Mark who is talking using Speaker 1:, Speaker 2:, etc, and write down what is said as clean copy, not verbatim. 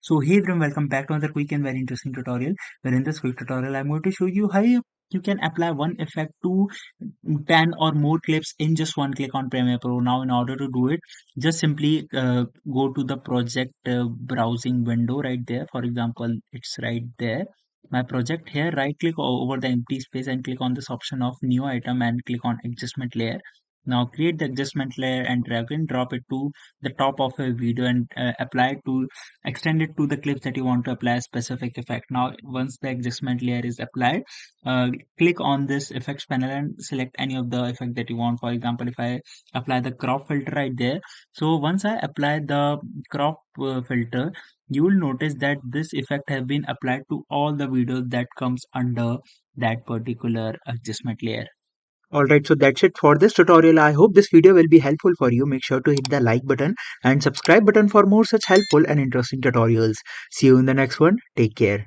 Speaker 1: So hey everyone, welcome back to another quick and very interesting tutorial. Where in this quick tutorial, I'm going to show you how you can apply one effect to 10 or more clips in just one click on Premiere Pro. Now, in order to do it, just simply go to the project browsing window right there. For example, it's right there. My project here, right click over the empty space and click on this option of new item and click on adjustment layer. Now create the adjustment layer and drag and drop it to the top of a video and apply it to extend it to the clips that you want to apply a specific effect. Now, once the adjustment layer is applied, uh, click on this effects panel and select any of the effect that you want. For example, if I apply the crop filter right there, so once I apply the crop filter, you will notice that this effect has been applied to all the videos that comes under that particular adjustment layer. Alright, so that's it for this tutorial. I hope this video will be helpful for you. Make sure to hit the like button and subscribe button for more such helpful and interesting tutorials. See you in the next one. Take care.